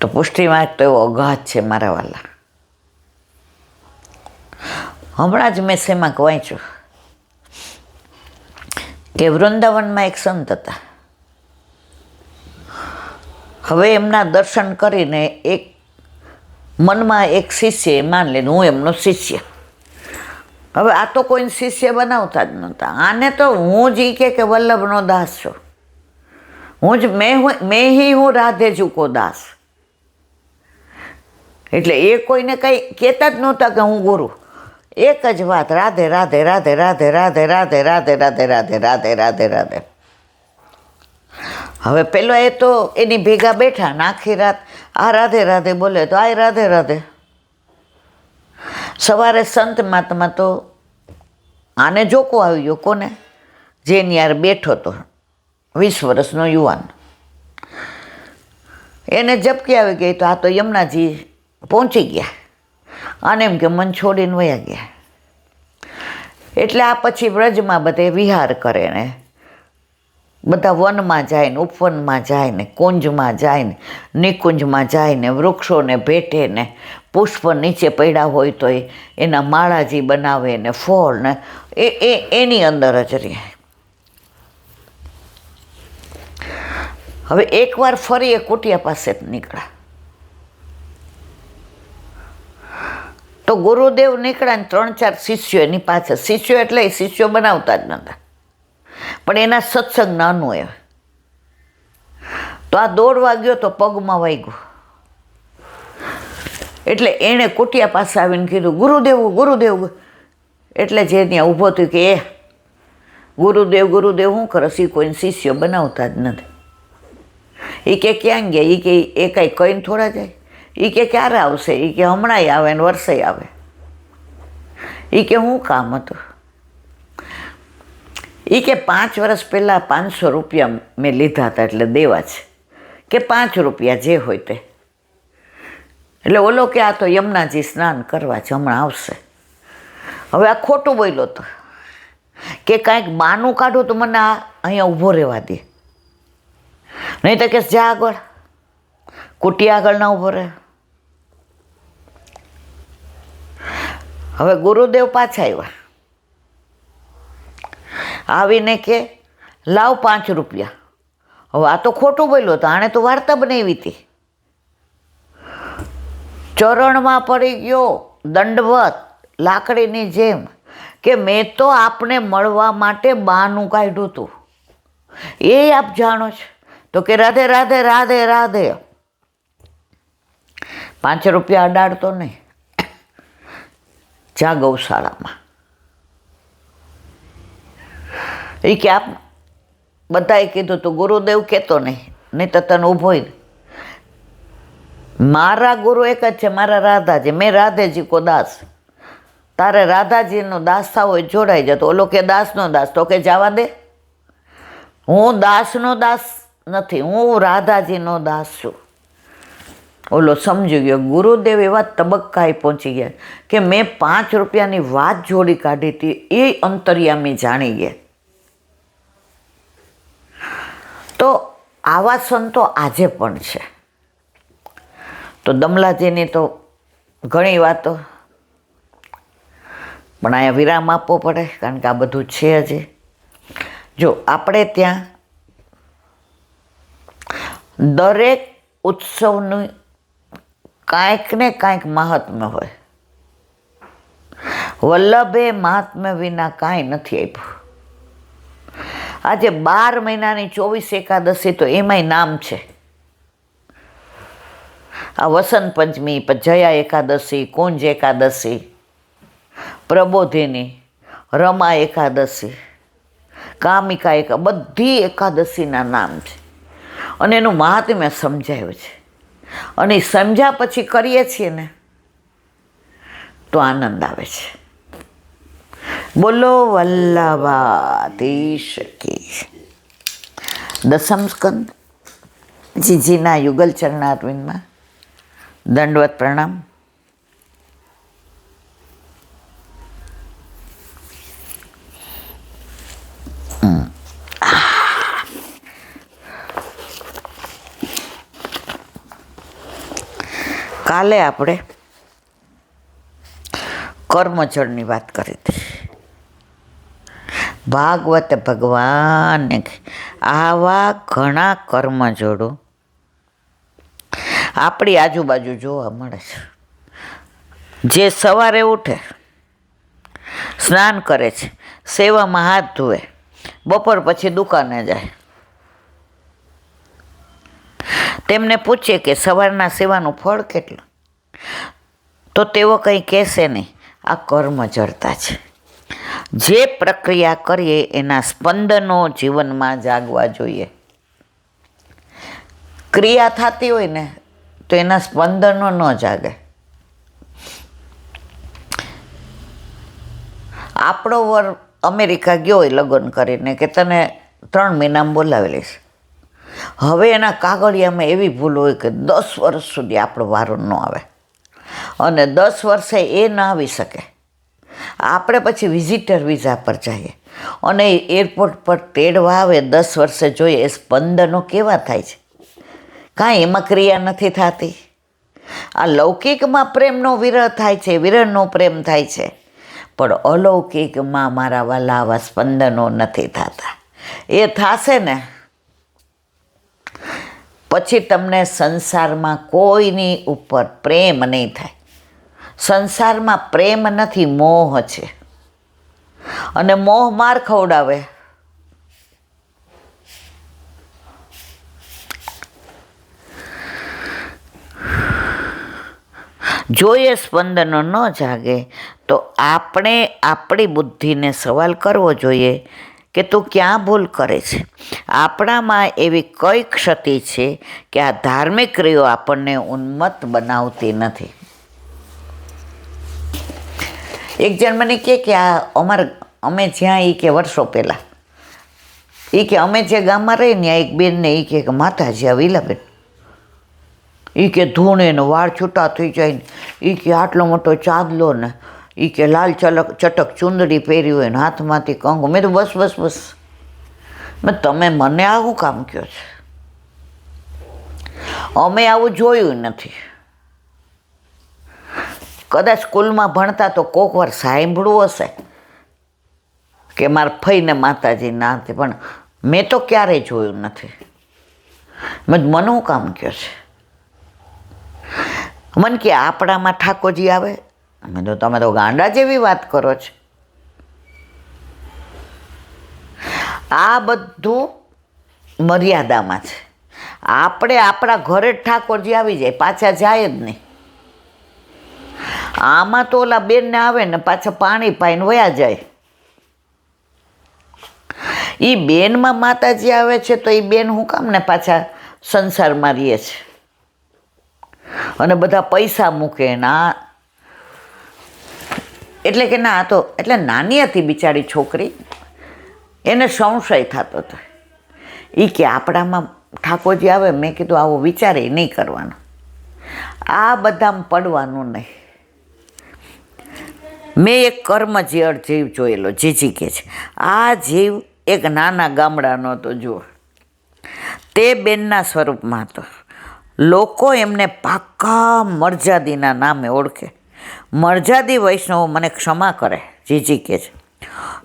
તો પુષ્ટિમાર્ગ તો એવો અગાધ છે મારા વાલા. હમણાં જ મેં શેમાં વાંચ્યું કે વૃંદાવનમાં એક સંત હતા. હવે એમના દર્શન કરીને એક મનમાં એક શિષ્યએ માન લીધું હું એમનો શિષ્ય. હવે આ તો કોઈને શિષ્ય બનાવતા જ નહોતા. આને તો હું જ કે વલ્લભનો દાસ છું. મેં હી હું રાધે જુ કો દાસ. એટલે એ કોઈને કંઈ કહેતા જ નહોતા કે હું ગુરુ. એક જ વાત, રાધે રાધે રાધે રાધે રાધે રાધે રાધે રાધે રાધે રાધે રાધે રાધે. હવે પેલો એ તો એની ભેગા બેઠા ને આખી રાત આ રાધે રાધે બોલે તો આ રાધે રાધે. સવારે સંત મહાત્મા તો આને જોકો આવી ગયો. કોને? જેની યાર બેઠો તો 20 વર્ષનો યુવાન. એને ઝપકી આવી ગઈ તો આ તો યમુનાજી પહોંચી ગયા. અને એમ કે મન છોડીને વયા ગયા. એટલે આ પછી વ્રજમાં બધે વિહાર કરે ને બધા વનમાં જાય ને ઉપવનમાં જાય ને કુંજમાં જાય ને નિકુંજમાં જાય ને વૃક્ષોને ભેટે ને પુષ્પ નીચે પડ્યા હોય તો એના માળાજી બનાવે ને ફળ ને એની અંદર જ રહે. હવે એકવાર ફરી એ કુટિયા પાસે નીકળ્યા તો ગુરુદેવ નીકળ્યા ને 3-4 શિષ્યો એની પાછળ. શિષ્યો એટલે શિષ્યો બનાવતા જ નહોતા પણ એના સત્સંગ નાનું એ. તો આ દોડવા ગયો તો પગમાં વાગ્યું. એટલે એણે કુટિયા પાસે આવીને કીધું ગુરુદેવ ગુરુદેવ. એટલે જે ત્યાં ઊભો થયું કે એ ગુરુદેવ ગુરુદેવ શું કરે? એ કોઈને શિષ્યો બનાવતા જ નથી. એ કે ક્યાં ગયા? એ કે એ કાંઈ કહીને થોડા જાય? એ કે ક્યારે આવશે? એ કે હમણાંય આવે ને વર્ષે આવે. એ કે શું કામ હતું? એ કે 5 વર્ષ પહેલાં 500 રૂપિયા મેં લીધા હતા એટલે દેવા છે. કે 5 રૂપિયા જે હોય તે. એટલે ઓલો કે આ તો યમુનાજી સ્નાન કરવા છે હમણાં આવશે. હવે આ ખોટું બોલ્યો તો કે કાંઈક બાનું કાઢું તો મને આ અહીંયા ઊભો રહેવા દે. નહીં તો કે જા આગળ કુટિયા આગળ ના ઊભો રહે. હવે ગુરુદેવ પાછા આવ્યા. આવીને કે લાવ 5 રૂપિયા. હવે આ તો ખોટું બોલ્યો તો આણે તો વાર્તા બનાવી હતી. ચરણમાં પડી ગયો દંડવત લાકડીની જેમ કે મેં તો આપને મળવા માટે બાનું કાઢ્યું હતું. એ આપ જાણો છો? તો કે રાધે રાધે રાધે રાધે. 5 રૂપિયા અડાડતો નહીં. જા ગૌશાળામાં. એ કે આપ બધાએ કીધું તો ગુરુદેવ કહેતો નહીં તો તને ઊભો. મારા ગુરુ એક જ છે, મારા રાધાજી. મેં રાધેજી કો દાસ. તારે રાધાજીનો દાસ થાવ હોય જોડાઈ જતો. ઓલો કે દાસનો દાસ. તો કે જવા દે. હું દાસનો દાસ નથી, હું રાધાજીનો દાસ છું. ઓલો સમજી ગયો. ગુરુદેવ એવા તબક્કાએ પહોંચી ગયા કે મેં 5 રૂપિયાની વાત જોડી કાઢી હતી એ અંતર્યામી જાણી ગયા. તો આવા સંતો આજે પણ છે. તો દમલાજીની તો ઘણી વાતો પણ અહીંયા વિરામ આપવો પડે કારણ કે આ બધું છે હજી. જો આપણે ત્યાં દરેક ઉત્સવનું કાંઈક ને કાંઈક મહાત્મ્ય હોય. વલ્લભે મહાત્મ્ય વિના કાંઈ નથી આપ્યું. આજે 12 મહિનાની 24 એકાદશી તો એમાંય નામ છે. આ વસંત પંચમી, જયા એકાદશી, કુંજ એકાદશી, પ્રબોધિની, રમા એકાદશી, કામિકા બધી એકાદશીના નામ છે અને એનું મહાત્મ્ય સમજાયું છે. અને સમજ્યા પછી કરીએ છીએ ને તો આનંદ આવે છે. બોલો વલ્લભાધીશ કી. 10મ સ્કંદ જીજીના યુગલ ચરણારવિંદમાં દંડવત પ્રણામ. કાલે આપણે કર્મજળની વાત કરી હતી. ભાગવત ભગવાને આવા ઘણા કર્મજળો આપણી આજુબાજુ જોવા મળે છે. જે સવારે ઉઠે, સ્નાન કરે છે, સેવામાં હાથ ધોવે, બપોર પછી દુકાને જાય, તેમને પૂછીએ કે સવારના સેવાનું ફળ કેટલું, તો તેઓ કંઈ કહેશે નહીં. આ કર્મ જડતા છે. જે પ્રક્રિયા કરીએ એના સ્પંદનો જીવનમાં જાગવા જોઈએ. ક્રિયા થતી હોય ને તો એના સ્પંદનો ન જાગે. આપણો વર અમેરિકા ગયો હોય લગ્ન કરીને કે તને 3 મહિનામાં બોલાવી લઈશ. હવે એના કાગળિયામાં એવી ભૂલ હોય કે 10 વર્ષ સુધી આપણો વારો ન આવે અને 10 વર્ષે એ ન આવી શકે. આપણે પછી વિઝિટર વિઝા પર જઈએ અને એરપોર્ટ પર તેડવા આવે, 10 વર્ષે જોઈએ એ સ્પંદનો કેવા થાય છે. કાંઈ એમાં ક્રિયા નથી થતી. આ લૌકિકમાં પ્રેમનો વિરહ થાય છે, વિરહનો પ્રેમ થાય છે, પણ અલૌકિકમાં મારા વાલા આવા સ્પંદનો નથી થતા. એ થશે ને પછી તમને સંસારમાં કોઈની ઉપર પ્રેમ નહીં થાય. સંસારમાં પ્રેમ નથી, મોહ છે. અને મોહ માર ખવડાવે. જો એ સ્પંદનો ન જાગે તો આપણે આપણી બુદ્ધિને સવાલ કરવો જોઈએ કે તું ક્યાં ભૂલ કરે છે. આપણામાં એવી કઈ ક્ષતિ છે કે આ ધાર્મિક ક્રિયાઓ આપણને ઉન્મત્ત બનાવતી નથી. એક જણ મને કે આ અમે જ્યાં એ કે વર્ષો પહેલાં એ કે અમે જે ગામમાં રહીને ત્યાં એક બેનને એ કે માતાજી આ વિલાબેન એ કે ધૂણે ને વાળ છૂટા થઈ જાય ને એ કે આટલો મોટો ચાદલો ને એ કે લાલ ચટક ચુંદડી પહેરી હોય ને હાથમાંથી કંગુ. મેં તો બસ તમે મને આવું કામ કહો છે? અમે આવું જોયું નથી. કદાચ સ્કૂલમાં ભણતા તો કોક વાર સાંભળવું હશે કે મારા ફઈને માતાજી ના હતી, પણ મેં તો ક્યારેય જોયું નથી. મને હું કામ કહો છે? મને કે આપણામાં ઠાકોરજી આવે. અમે તો તમે તો ગાંડા જેવી વાત કરો છો. આ બધું મર્યાદામાં છે. આપણે આપણા ઘરે જ ઠાકોરજી આવી જાય, પાછા જાય જ નહીં. આમાં તો ઓલા બેનને આવે ને પાછા પાણી પાઈને વયા જાય. એ બેનમાં માતાજી આવે છે તો એ બેન હું કામ ને પાછા સંસારમાં રહીએ છે અને બધા પૈસા મૂકે ના. એટલે કે ના તો એટલે નાની હતી બિચારી છોકરી, એને સંશય થતો હતો. એ કે આપણામાં ઠાકોરજી આવે. મેં કીધું આવો વિચારે નહીં કરવાનો, આ બધામાં પડવાનું નહીં. મેં એક કર્મજળ જીવ જોયેલો, જીજી કે છે. આ જીવ એક નાના ગામડાનો હતો. જુઓ, તે બેનના સ્વરૂપમાં હતો. લોકો એમને પાક્કા મરજાદીના નામે ઓળખે. મરજાદી વૈષ્ણવો મને ક્ષમા કરે, જીજી કે છે.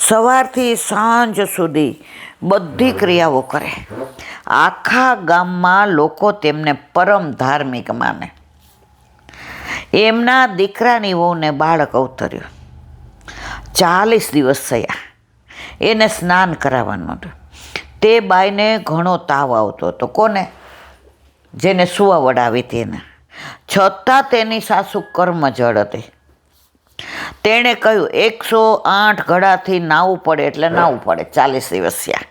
સવારથી સાંજ સુધી બધી ક્રિયાઓ કરે. આખા ગામમાં લોકો તેમને પરમ ધાર્મિક માને. એમના દીકરાની વહુને બાળક અવતર્યું. 40 દિવસ થયા. એને સ્નાન કરાવવાનું હતું. તે બાઈને ઘણો તાવ આવતો હતો. કોને? જેને સુવા વડાવી તેને. છતાં તેની સાસુ કર્મજળ હતી. તેણે કહ્યું 108 ઘડાથી નાહવું પડે એટલે નાહવું પડે. 40 દિવસ થયા.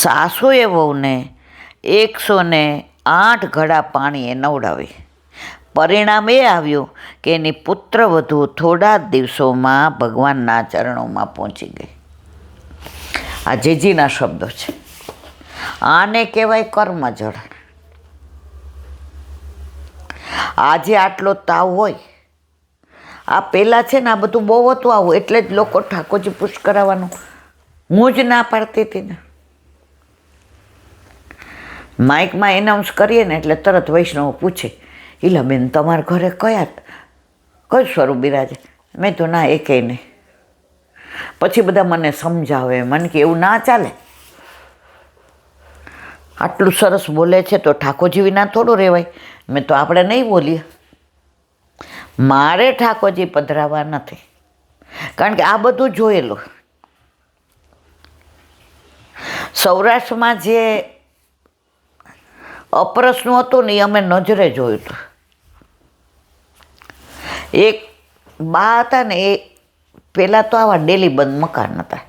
સાસુએ વહુને 108 ઘડા પાણીએ નવડાવી. પરિણામ એ આવ્યું કે એની પુત્રવધુ થોડા જ દિવસોમાં ભગવાનના ચરણોમાં પહોંચી ગઈ. આ જીજીના શબ્દો છે. આને કહેવાય કર્મજળ. આજે આટલો તાવ હોય, આ પહેલાં છે ને આ બધું બહુ હતું આવું, એટલે જ લોકો ઠાકોરજી પુશ કરાવવાનું હું જ ના પાડતી હતી ને. માઇકમાં એનાઉન્સ કરીએ ને એટલે તરત વૈષ્ણવ પૂછે ઈલાબેન તમારા ઘરે કયું સ્વરૂપ બિરાજે? મેં તો ના એકેય નહીં. પછી બધા મને સમજાવે, મને કે એવું ના ચાલે, આટલું સરસ બોલે છે તો ઠાકોરજી વિના થોડું રહેવાય. મેં તો આપણે નહીં બોલીએ. મારે ઠાકોરજી પધરાવા નથી, કારણ કે આ બધું જોયેલું. સૌરાષ્ટ્રમાં જે અપરસનું હતું ને એ અમે નજરે જોયું હતું. એક બા હતા ને, એ પહેલાં તો આવા ડેલી બંધ મકાન હતા.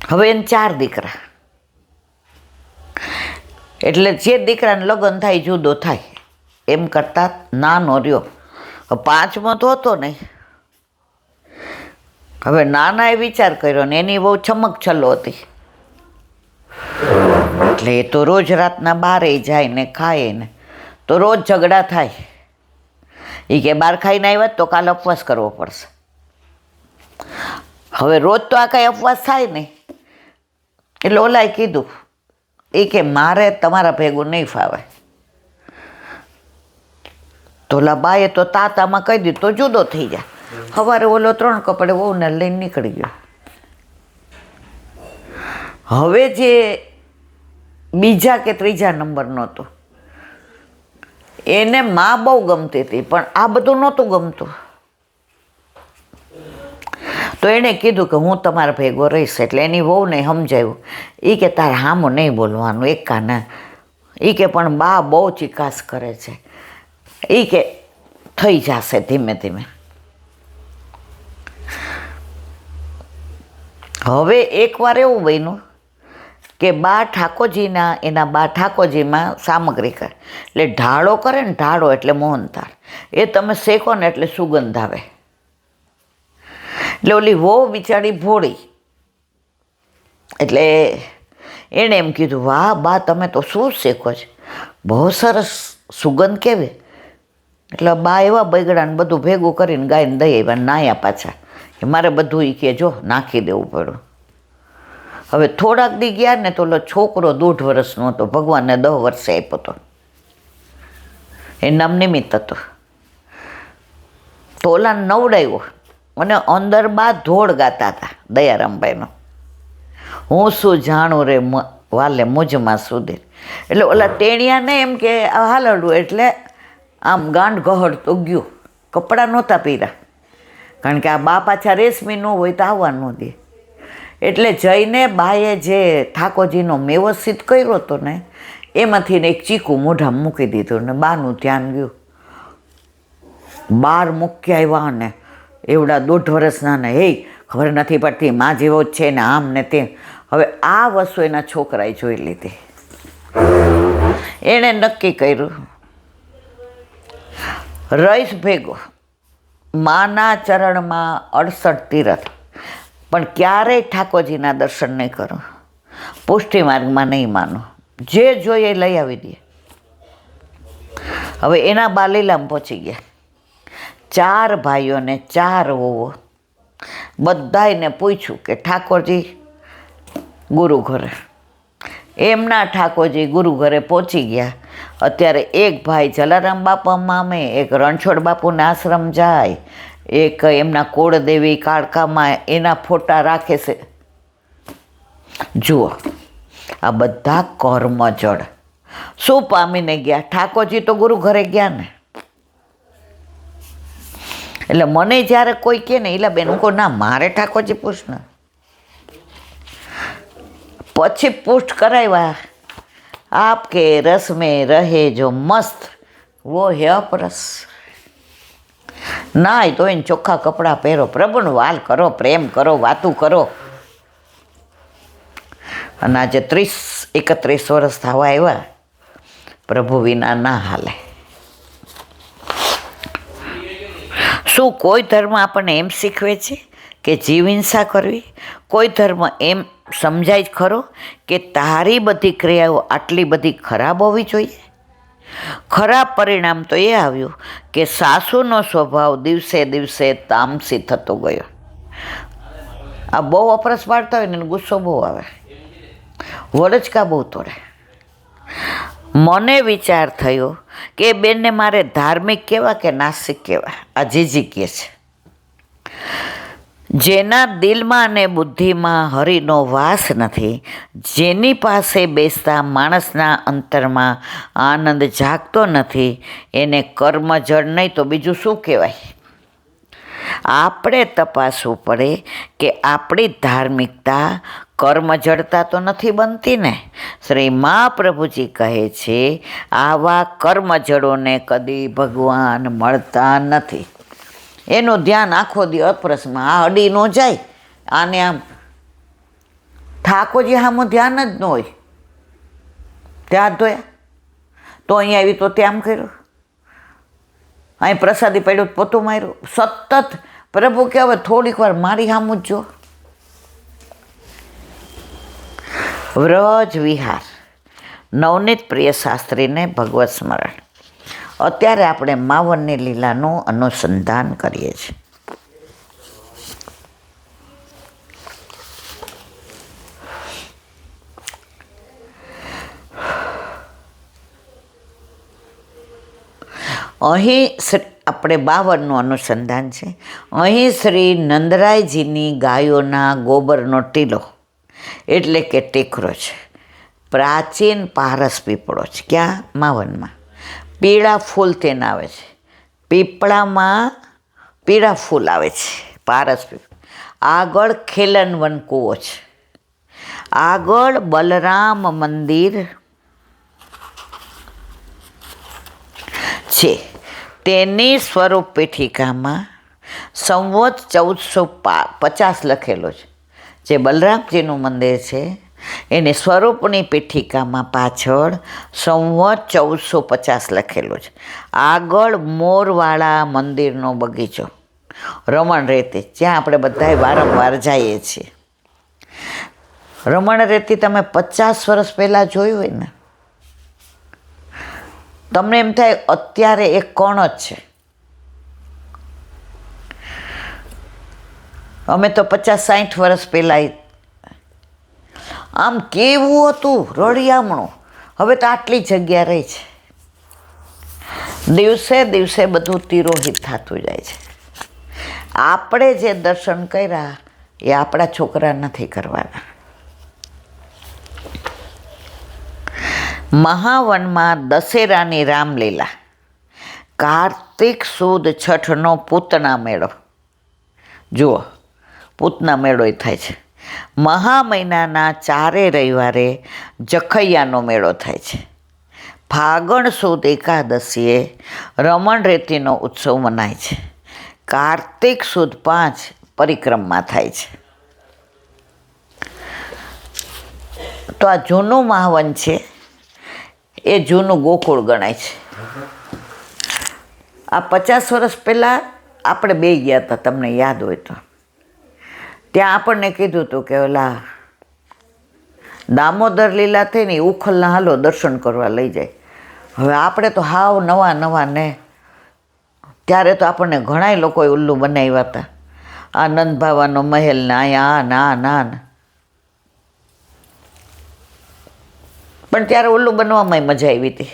હવે એને 4 દીકરા, એટલે જે દીકરાને લગ્ન થાય જુદો થાય એમ કરતાં નાનો રહ્યો. 5મો તો હતો નહીં. હવે નાનાએ વિચાર કર્યો ને એની બહુ છમક છલ્લો હતી, એટલે એ તો રોજ રાતના બારે જાય ને ખાય ને, તો રોજ ઝઘડા થાય. એ કે બહાર ખાઈને આવ્યા તો કાલે ઉપવાસ કરવો પડશે. હવે રોજ તો આ કાંઈ ઉપવાસ થાય નહીં, એટલે ઓલાએ કીધું, એ કે મારે તમારા ભેગું નહીં ફાવે. તો ઓલા બાએ તો તાતામાં કહી દીધું તો જુદો થઈ જાય. સવારે ઓલો 3 કપડે વહુને લઈને નીકળી ગયો. હવે જે બીજા કે ત્રીજા નંબરનો હતો એને માં બહુ ગમતી હતી, પણ આ બધું નહોતું ગમતું. તો એણે કીધું કે હું તમારા ભેગો રહીશ. એટલે એની વહુને સમજાવ્યું. એ કે તારે હામું નહીં બોલવાનું, એક કાના. એ કે પણ બા બહુ ચિકાસ કરે છે. એ કે થઈ જશે ધીમે ધીમે. હવે એકવાર એવું બન્યું કે બા ઠાકોરજીના એના બા ઠાકોરજીમાં સામગ્રી કરે, એટલે ઢાળો કરે ને, ઢાળો એટલે મોહનથાળ, એ તમે શેકો ને એટલે સુગંધ આવે. એટલે ઓલી વહુ બિચારી ભોળી, એટલે એણે એમ કીધું, વાહ બા તમે તો શું શેકો છો, બહુ સરસ સુગંધ કેવી. એટલે બા એવા બગડાને બધું ભેગું કરીને ગાયને દઈ આવ્યા, નાયા પાછા. મારે બધું એ કે જો નાખી દેવું પડ્યું. હવે થોડાક દી ગયા ને તો ઓલો છોકરો 1.5 વર્ષનો હતો, ભગવાનને 10 વર્ષે આપ્યો હતો. એ નામ નિમિત્ત હતો. તો ઓલા નવડાવ્યો અને અંદર બા ધોળ ગાતા હતા દયારામભાઈનો, હું શું જાણું રે વાલે મુજમાં સુધી. એટલે ઓલા ટેણિયાને એમ કે હાલડું, એટલે આમ ગાંઠ ગહડ તો ગયું. કપડાં નહોતા પહેર્યા, કારણ કે આ બા પાછા રેશમી ન હોય તો આવવા ન દે. એટલે જઈને બાએ જે ઠાકોરજીનો વ્યવસ્થિત કર્યો હતો ને, એમાંથી ને એક ચીકુ મોઢામાં મૂકી દીધું ને બાનું ધ્યાન ગયું. બહાર મૂકી આવ્યા ને એવડા 1.5 વર્ષના ને, હે ખબર નથી પડતી માં જેવો જ છે ને આમ ને તેમ. હવે આ વસ્તુ એના છોકરાએ જોઈ લીધી. એણે નક્કી કર્યું, રહીશ ભેગો માના ચરણમાં 68 તીરથ, પણ ક્યારેય ઠાકોરજીના દર્શન નહીં કરું, પુષ્ટિ માર્ગમાં નહીં માનું, જે જોઈએ એ લઈ આવી દે. હવે એના બા લીલામાં પહોંચી ગયા. 4 ભાઈઓને 4 વહુઓ. બધાને પૂછ્યું કે ઠાકોરજી ગુરુ ઘરે. એમના ઠાકોરજી ગુરુ ઘરે પહોંચી ગયા. અત્યારે એક ભાઈ જલારામ બાપા મામે, એક રણછોડ બાપુના આશ્રમ જાય, એક એમના કુળદેવી કાળકામાં એના ફોટા રાખે છે. જુઓ આ બધા કર્મજળ શું પામીને ગયા? ઠાકોરજી તો ગુરુ ઘરે ગયા ને. એટલે મને જ્યારે કોઈ કહે ને, એટલે બેન હું કહું ના, મારે ઠાકોરજી પૂછને. પછી પુષ્ટ કરાવ્યા. આપકે રસ में रहे जो मस्त वो है अपरस. ના તો એને ચોખ્ખા કપડાં પહેરો, પ્રભુનો વાલ કરો, પ્રેમ કરો, વાતું કરો. અને આજે 30-31 વર્ષ થવા આવ્યા, પ્રભુ વિના ના હાલે. શું કોઈ ધર્મ આપણને એમ શીખવે છે કે જીવ હિંસા કરવી? કોઈ ધર્મ એમ સમજાય જ ખરો કે તારી બધી ક્રિયાઓ આટલી બધી ખરાબ હોવી જોઈએ? ખરાબ પરિણામ તો એ આવ્યું કે સાસુનો સ્વભાવ દિવસે દિવસે તામસી થતો ગયો. આ બહુ અપરસ પાડતા હોય ને ગુસ્સો બહુ આવે, વડચકા બહુ તોડે. મને વિચાર થયો કે બેનને મારે ધાર્મિક કહેવા કે નાસ્તિક કહેવા. આ જીજી કહે છે, જેના દિલમાં અને બુદ્ધિમાં હરિનો વાસ નથી, જેની પાસે બેસતા માણસના અંતરમાં આનંદ જાગતો નથી, એને કર્મજળ નહીં તો બીજું શું કહેવાય? આપણે તપાસવું પડે કે આપણી ધાર્મિકતા કર્મજળતા તો નથી બનતી ને. શ્રી મહાપ્રભુજી કહે છે, આવા કર્મજળોને કદી ભગવાન મળતા નથી. એનું ધ્યાન આખો દી અપરસમાં આ અડી ન જાય, આને આમ ઠાકોરજી સામું ધ્યાન જ ન હોય. ત્યાં ધોયા તો અહીંયા આવી તો ત્યાં કર્યું, અહીં પ્રસાદી પડ્યું પોતું માર્યું. સતત પ્રભુ કે હવે થોડીક વાર મારી સામું જ જો. વ્રજ વિહાર, નવનીત પ્રિય શાસ્ત્રીને ભગવત સ્મરણ. અત્યારે આપણે માવનની લીલાનું અનુસંધાન કરીએ છીએ. અહીં આપણે 52નું અનુસંધાન છે. અહીં શ્રી નંદરાયજીની ગાયોના ગોબરનો ટીલો એટલે કે ટેકરો છે. પ્રાચીન પારસ પીપળો છે. ક્યાં? માવનમાં. પીળા ફૂલ તેના આવે છે. પીપળામાં પીળા ફૂલ આવે છે. પારસ પીપળો. આગળ ખેલનવન કૂવો છે. આગળ બલરામ મંદિર છે. તેની સ્વરૂપ પીઠિકામાં સંવત 1450 લખેલો છે. જે બલરામજીનું મંદિર છે એની સ્વરૂપની પીઠિકામાં પાછળ સંવત 1450 લખેલો છે. આગળ મોરવાળા મંદિરનો બગીચો, રમણ રેતી, જ્યાં આપણે બધાય વારંવાર જઈએ છીએ. રમણ રેતી તમે 50 વર્ષ પહેલાં જોયું હોય ને, તમને એમ થાય અત્યારે એક કણ જ છે. અમે તો 50-60 વર્ષ પહેલાં આમ કેવું હતું રળિયામણું. હવે તો આટલી જગ્યા રહી છે. દિવસે દિવસે બધું તિરોહિત થતું જાય છે. આપણે જે દર્શન કર્યા એ આપણા છોકરા નથી કરવાના. મહાવનમાં દશેરાની રામલીલા, કાર્તિક સુદ છઠનો પૂતના મેળો. જુઓ, પૂતના મેળો થાય છે. મહા મહિનાના 4 રવિવારે જખૈયાનો મેળો થાય છે. ફાગણ સુદ એકાદશીએ રમણ રેતીનો ઉત્સવ મનાય છે. કાર્તિક સુદ 5 પરિક્રમા થાય છે. તો આ જૂનું મહાવન છે, એ જૂનું ગોકુળ ગણાય છે. આ 50 વર્ષ પહેલાં આપણે બે ગયા હતા, તમને યાદ હોય તો. ત્યાં આપણને કીધું હતું કે ઓલા દામોદર લીલા થઈને ઉખલના હાલો દર્શન કરવા લઈ જાય. હવે આપણે તો હાવ નવા નવા ને, ત્યારે તો આપણને ઘણાય લોકોએ ઉલ્લુ બનાવ્યા હતા. આ નંદભાવાનો મહેલ ને અહીંયા આ ના ના ના, પણ ત્યારે ઉલ્લુ બનવામાં મજા આવી હતી.